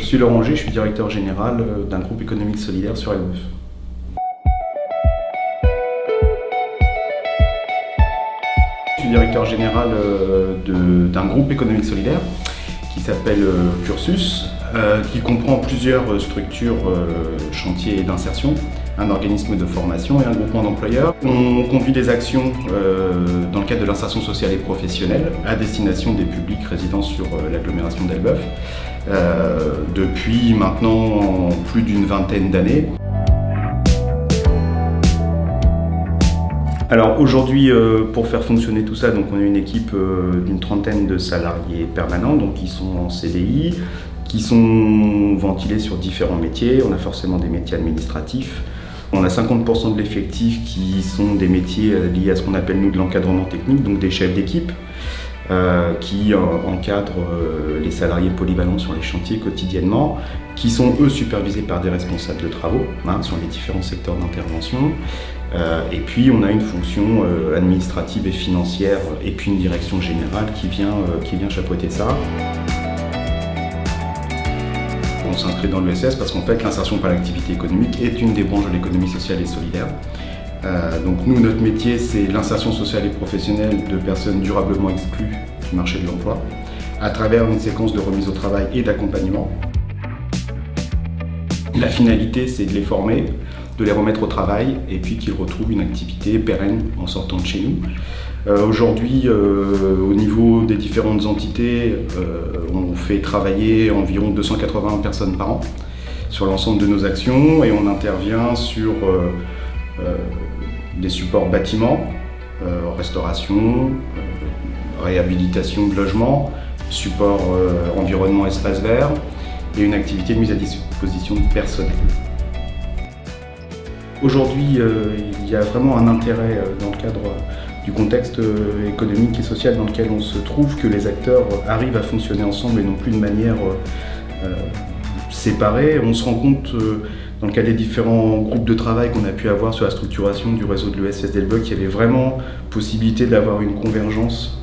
Je suis Laurent G, je suis directeur général d'un groupe économique solidaire sur Elbeuf. Je suis directeur général d'un groupe économique solidaire qui s'appelle Cursus, qui comprend plusieurs structures, chantiers d'insertion, un organisme de formation et un groupement d'employeurs. On conduit des actions dans le cadre de l'insertion sociale et professionnelle à destination des publics résidant sur l'agglomération d'Elbeuf depuis maintenant plus d'une vingtaine d'années. Alors aujourd'hui, pour faire fonctionner tout ça, donc on a une équipe d'une trentaine de salariés permanents, donc qui sont en CDI, qui sont ventilés sur différents métiers. On a forcément des métiers administratifs. On a 50% de l'effectif qui sont des métiers liés à ce qu'on appelle nous de l'encadrement technique, donc des chefs d'équipe qui encadrent les salariés polyvalents sur les chantiers quotidiennement, qui sont eux supervisés par des responsables de travaux sur les différents secteurs d'intervention. Et puis on a une fonction administrative et financière et puis une direction générale qui vient chapeauter ça. On s'inscrit dans l'ESS parce qu'en fait l'insertion par l'activité économique est une des branches de l'économie sociale et solidaire. Donc nous, notre métier, c'est l'insertion sociale et professionnelle de personnes durablement exclues du marché de l'emploi à travers une séquence de remise au travail et d'accompagnement. La finalité, c'est de les former, de les remettre au travail et puis qu'ils retrouvent une activité pérenne en sortant de chez nous. Aujourd'hui, au niveau des différentes entités, on fait travailler environ 280 personnes par an sur l'ensemble de nos actions et on intervient sur des supports bâtiments, restauration, réhabilitation de logements, support environnement espace vert et une activité de mise à disposition de personnel. Aujourd'hui, il y a vraiment un intérêt dans le cadre du contexte économique et social dans lequel on se trouve que les acteurs arrivent à fonctionner ensemble et non plus de manière séparée. On se rend compte dans le cadre des différents groupes de travail qu'on a pu avoir sur la structuration du réseau de l'ESS d'Elbeuf qu'il y avait vraiment possibilité d'avoir une convergence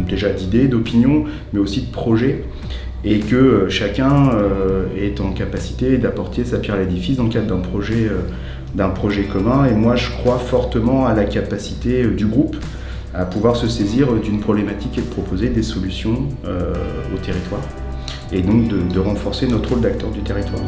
déjà d'idées, d'opinions, mais aussi de projets et que chacun est en capacité d'apporter sa pierre à l'édifice dans le cadre d'un projet commun. Et moi, je crois fortement à la capacité du groupe à pouvoir se saisir d'une problématique et de proposer des solutions au territoire. Et donc de renforcer notre rôle d'acteur du territoire.